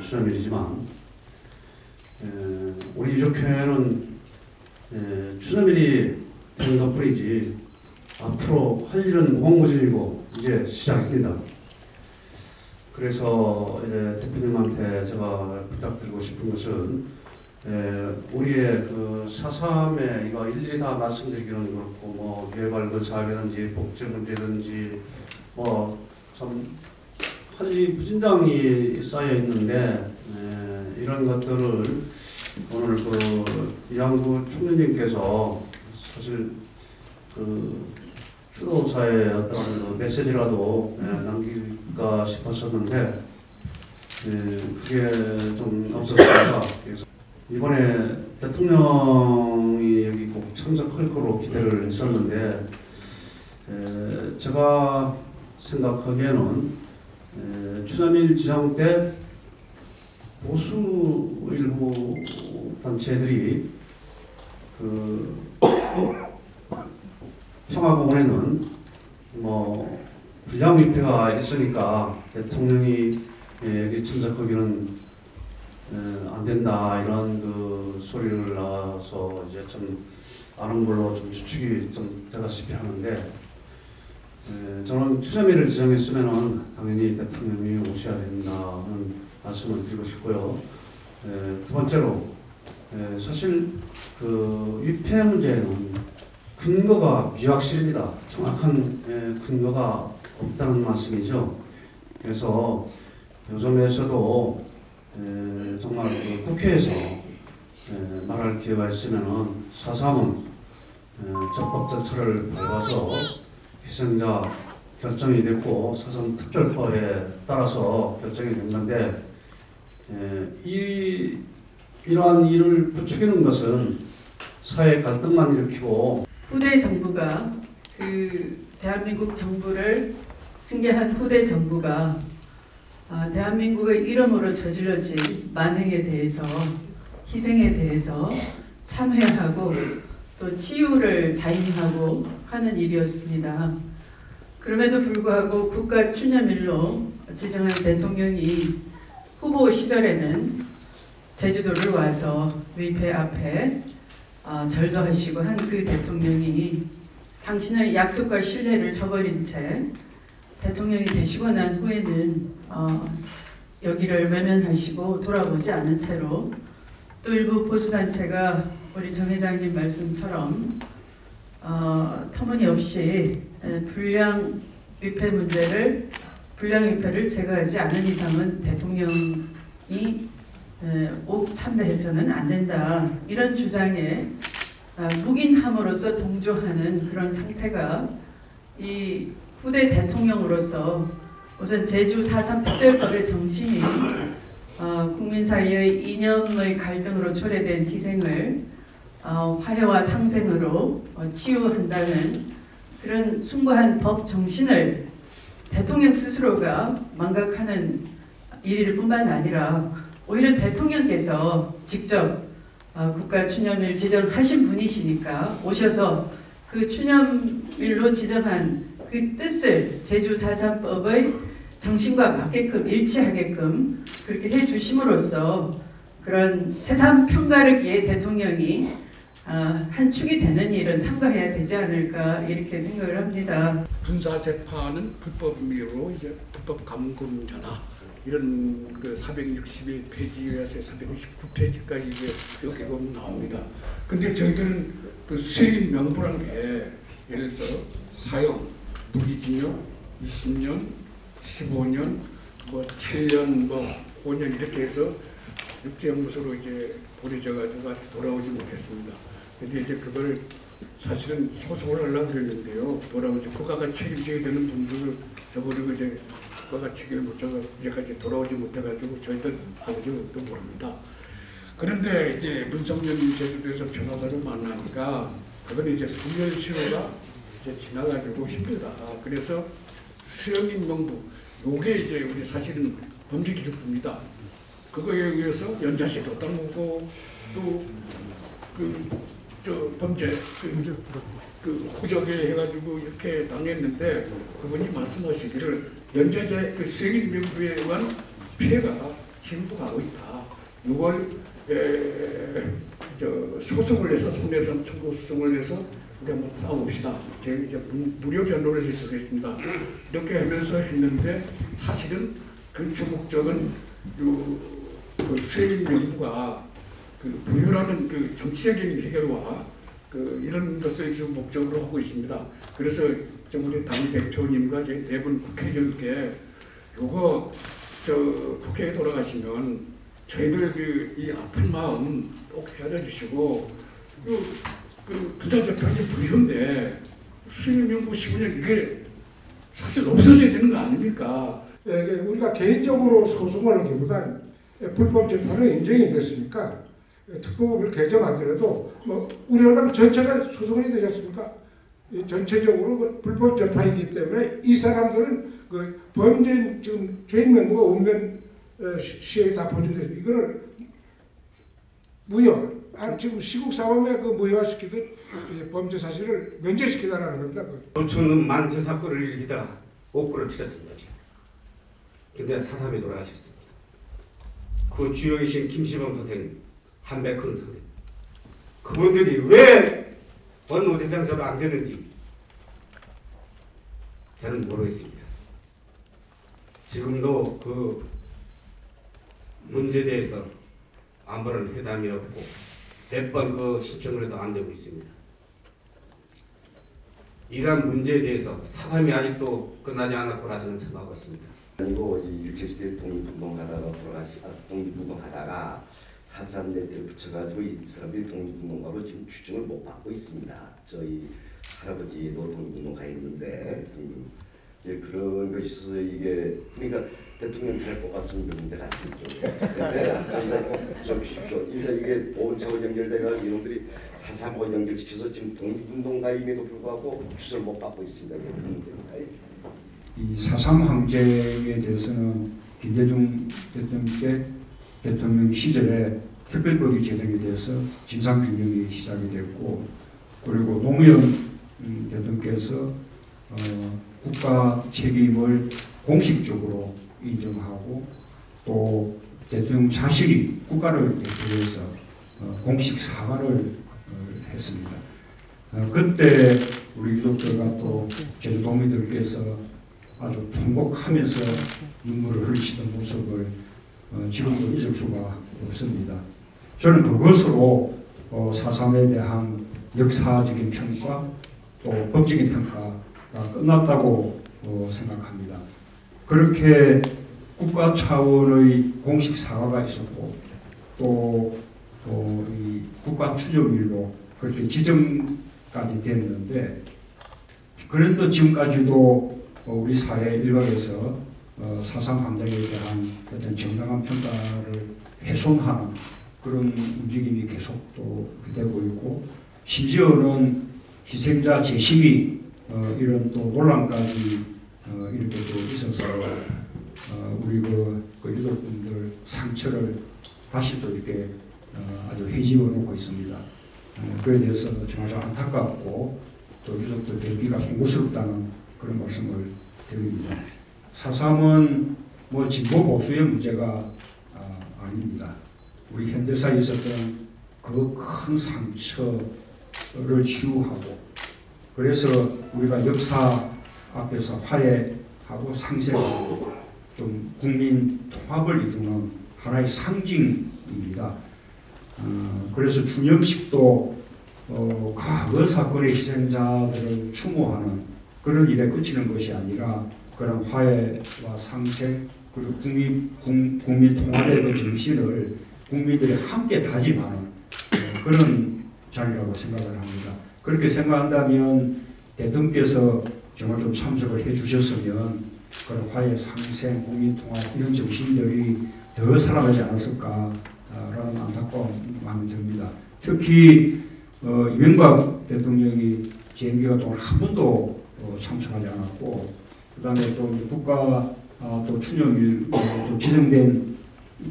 추념일이지만 우리 유족회는 추념일이 된 것뿐이지 앞으로 할 일은 무궁무진이고 이제 시작입니다. 그래서 이제 대표님한테 제가 부탁드리고 싶은 것은 우리의 그 4.3에 이거 일일이 다 말씀드리기는 그렇고 뭐 개발군 사업이든지 복지 문제든지 뭐 참 할 일이 무진장이 쌓여 있는데 이런 것들을 오늘 그 이양구 총리님께서 사실 그 추도사의 어떤 그 메시지라도 남길까 싶었었는데 그게 좀 없었습니다. 그래서 이번에 대통령이 여기 꼭 참석할 거로 기대를 했었는데 제가 생각하기에는 추념일 지정 때 보수 일부 단체들이 그 평화공원에는 뭐 불량 위패가 있으니까 대통령이 여기 참석하기는 안 된다 이런 그 소리를 나서 이제 좀 아는 걸로 좀 추측이 좀 되다시피 하는데 저는 추념일을 지정했으면은 당연히 대통령이 오셔야 된다 하는 말씀을 드리고 싶고요. 두 번째로 사실 그 위패 문제는 근거가 미확실입니다. 정확한 근거가 없다는 말씀이죠. 그래서 요즘에서도 정말 그 국회에서 말할 기회가 있으면은 4.3은 적법 절차를 밟아서 희생자 결정이 됐고 4.3 특별법에 따라서 결정이 된 건데 이러한 일을 부추기는 것은 사회 갈등만 일으키고 후대 정부가 그 대한민국 정부를 승계한 후대 정부가 대한민국의 이름으로 저질러진 만행에 대해서 희생에 대해서 참회하고 또 치유를 자인하고 하는 일이었습니다. 그럼에도 불구하고 국가 추념일로 지정한 대통령이 후보 시절에는 제주도를 와서 위패 앞에 절도하시고 한 그 대통령이 당신의 약속과 신뢰를 저버린 채 대통령이 되시고 난 후에는 여기를 외면하시고 돌아보지 않은 채로 또 일부 보수단체가 우리 정 회장님 말씀처럼 터무니없이 불량 위패를 제거하지 않은 이상은 대통령이 옥 참배해서는 안 된다 이런 주장에 묵인함으로써 동조하는 그런 상태가 이 후대 대통령으로서 우선 제주 4.3 특별법의 정신이 국민 사이의 이념의 갈등으로 초래된 희생을 화해와 상생으로 치유한다는 그런 숭고한 법 정신을 대통령 스스로가 망각하는 일일 뿐만 아니라 오히려 대통령께서 직접 국가 추념일 지정하신 분이시니까 오셔서 그 추념일로 지정한 그 뜻을 제주 4.3법의 정신과 맞게끔 일치하게끔 그렇게 해주심으로써 그런 세상 평가르기에 대통령이 한 축이 되는 일은 삼가해야 되지 않을까 이렇게 생각을 합니다. 군사재판은 불법 임의로 이제 불법 감금자다 이런 그 461페이지에서 469페이지까지 이제 여기 보면 나옵니다. 근데 저희들은 그 수행 명부란 게 예를 들어서 사형, 무기징역 20년, 15년, 뭐 7년, 뭐 5년 이렇게 해서 육지연구소로 이제 보내져가지고 돌아오지 못했습니다. 근데 이제 그걸 사실은 소송을 하려고 그랬는데요. 돌아오지 국가가 책임져야 되는 분들을 저버리고 이제 국가가 책임을 못 져서 이제까지 돌아오지 못해가지고 저희들 아버지도 모릅니다. 그런데 이제 문성년이 제주도에서 변호사를 만나니까 그건 이제 소멸시효가 이제 지나가지고 힘들다. 그래서 수령인 명부 요게 이제 우리 사실은 범죄기준법입니다. 그거에 의해서 연좌시도 따르고 또 범죄 후적에 해가지고 이렇게 당했는데 그분이 말씀하시기를 연좌자 수행인 명부에 의한 피해가 지금도 가고 있다. 6월 소송을 내서 손해배상 청구 소송을 내서 우리 한번 싸워봅시다. 제가 이제 무료 변론을 해주겠습니다. 이렇게 하면서 했는데 사실은 그 주목적은 그 수혜인 명부가 그 부유라는 그 정치적인 해결과 그 이런 것을 지금 목적으로 하고 있습니다. 그래서 우리 당 대표님과 이제 네 분 국회의원께 요거 국회에 돌아가시면 저희들 이 아픈 마음 꼭 헤아려 주시고 그 부자재판이 부유인데 수익명부 15년 이게 사실 없어져야 되는 거 아닙니까? 우리가 개인적으로 소송하는 경우보다는 불법 재판은 인정이 됐으니까 특법을 개정하더라도 뭐 우리나라 전체가 소송이 되지 않습니까? 전체적으로 불법 재판이기 때문에 이 사람들은 그 범죄 지금 죄인 명부가 없는 시효에 다 보존돼서 이거를 무효 지금 시국 사범에 그 무효화시키듯 범죄 사실을 면제시키다라는 겁니다. 노총은 만세 사건을 일으키다가 옥고를 치렀습니다. 근데 4.3에 돌아가셨습니다. 그 주역이신 김시범 선생님, 한백헌 선생님, 그분들이 왜 원노대장자로 안 되는지 저는 모르겠습니다. 지금도 그 문제에 대해서 아무런 회담이 없고 몇 번 그 신청을 해도 안 되고 있습니다. 이러한 문제에 대해서 4.3이 아직도 끝나지 않았구나 저는 생각하고 있습니다. 아니고 이 일제시대 독립운동하다가 4.3 네트를 붙여가지고 이 사람들이 독립운동가로 지금 추정을 못 받고 있습니다. 저희 할아버지도 독립운동가였는데 이제 그런 것이 있어서 이게 그러니까 대통령 잘 뽑았으면 이런데 같이 좀 했을 텐데 저희가 좀 주십시오. 이게 5차원 연결돼가 이놈들이 4.3원 연결시켜서 지금 독립운동가임에도 불구하고 추서를 못 받고 있습니다. 이게 그런 문제입니다. 이 4.3 항쟁에 대해서는 김대중 대통령 때 대통령 시절에 특별법이 제정이 돼서 진상규명이 시작이 됐고 그리고 노무현 대통령께서 국가 책임을 공식적으로 인정하고 또 대통령 자신이 국가를 대표해서 공식 사과를 했습니다. 그때 우리 유족들과 또 제주도민들께서 아주 통곡하면서 눈물을 흘리시던 모습을 지금도 잊을 수가 없습니다. 저는 그것으로 4.3에 대한 역사적인 평가 또 법적인 평가가 끝났다고 생각합니다. 그렇게 국가 차원의 공식 사과가 있었고 또 이 국가 추념일로 그렇게 지정까지 됐는데 그래도 지금까지도 우리 사회 일각에서 4.3 항쟁에 대한 어떤 정당한 평가를 훼손하는 그런 움직임이 계속 또 되고 있고 심지어는 희생자 재심이 이런 또 논란까지 이렇게 또 있어서 우리 그 유족분들 상처를 다시 또 이렇게 아주 헤집어 놓고 있습니다. 그에 대해서 정말 안타깝고 또 유족들 대비가 송구스럽다는 그런 말씀을 드립니다. 4.3은 뭐 진보 보수의 문제가 아닙니다. 우리 현대사에 있었던 그 큰 상처를 치유하고 그래서 우리가 역사 앞에서 화해하고 상생하고 좀 국민 통합을 이루는 하나의 상징입니다. 그래서 주념식도 과거 사건의 희생자들을 추모하는 그런 일에 그치는 것이 아니라 그런 화해와 상생 그리고 국민 통합의 그 정신을 국민들이 함께 다짐하는 그런 자리라고 생각을 합니다. 그렇게 생각한다면 대통령께서 정말 좀 참석을 해주셨으면 그런 화해, 상생, 국민 통합 이런 정신들이 더 살아나지 않았을까라는 안타까운 마음이 듭니다. 특히 이명박 대통령이 재임기가 동안 한 번도 참석하지 않았고 그다음에 또 국가 또 추념일 또 지정된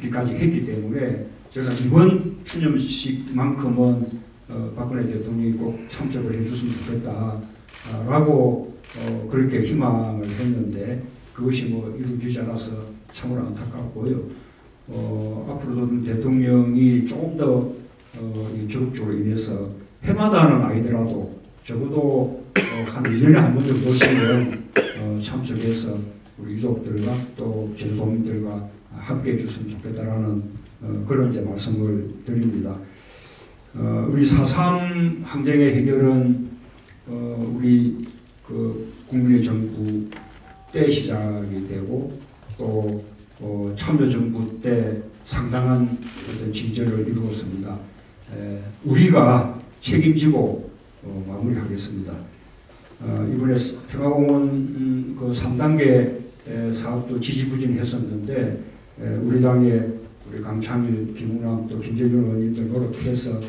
기까지 했기 때문에 제가 이번 추념식만큼은 박근혜 대통령이 꼭 참석을 해줬으면 좋겠다라고 그렇게 희망을 했는데 그것이 뭐 이루어지지 않아서 참으로 안타깝고요. 앞으로도 대통령이 조금 더 적극적으로 인해서 해마다는 아니더라도 적어도 한 1년에 한 번 정도씩은 참석해서 우리 유족들과 또 제주도민들과 함께 해줬으면 좋겠다라는 그런 이제 말씀을 드립니다. 우리 4.3 항쟁의 해결은 우리 그 국민의 정부 때 시작이 되고 또 참여정부 때 상당한 어떤 진전을 이루었습니다. 우리가 책임지고 마무리하겠습니다. 이번에 평화공원 그 3단계 사업도 지지부진했었는데 우리 당의 우리 강창일, 김웅남 또 김재균 의원님들 노력해서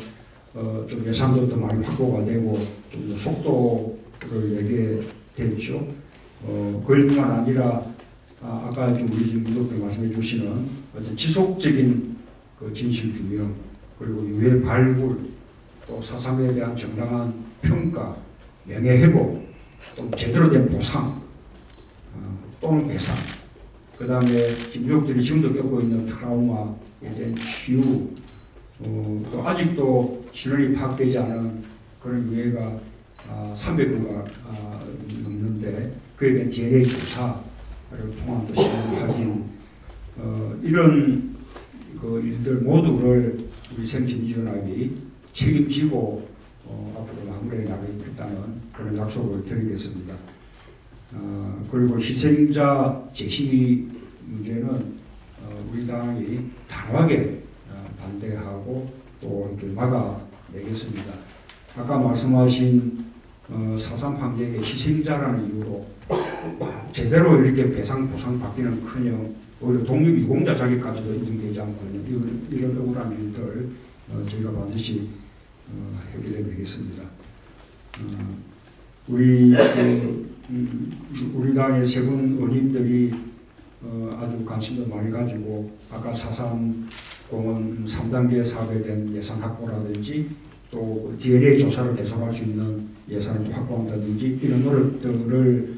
좀 예산도 더 많이 확보가 되고 좀 더 속도를 내게 됐죠. 그뿐만 아니라 아까 좀 우리 유족들 말씀해 주시는 어떤 지속적인 그 진실 규명 그리고 유해 발굴 또 4.3에 대한 정당한 평가, 명예 회복, 또 제대로 된 보상 또는 배상, 그 다음에 유족들이 지금도 겪고 있는 트라우마에 대한 치유, 또 아직도 진원이 파악되지 않은 그런 유해가 300구가 넘는데 그에 대한 DNA 조사 그리고 통합 또 신원 확인 이런 그 일들 모두를 우리 생진주연합이 책임지고 앞으로 마무리해 나가겠다는 그런 약속을 드리겠습니다. 그리고 희생자 재심의 문제는 우리 당이 단호하게 반대하고 또 이렇게 막아내겠습니다. 아까 말씀하신 4.3 항쟁의 희생자라는 이유로 제대로 이렇게 배상 보상 받기는커녕 오히려 독립유공자 자격까지도 인정되지 않고 있는 이런 억울한 일들 저희가 반드시 해결해내겠습니다. 우리 당의 세 분 의원님들이 아주 관심도 많이 가지고 아까 4.3 공원 3단계 사업에 대한 예산 확보라든지 또 DNA 조사를 계속할 수 있는 예산을 또 확보한다든지 이런 노력들을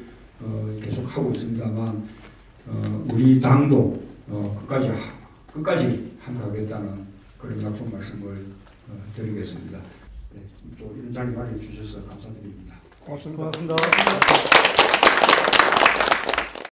계속 하고 있습니다만 우리 당도 끝까지 함께하겠다는 그런 약속 말씀을 드리겠습니다. 네, 또 이런 자리 마련해 주셔서 감사드립니다. 고맙습니다.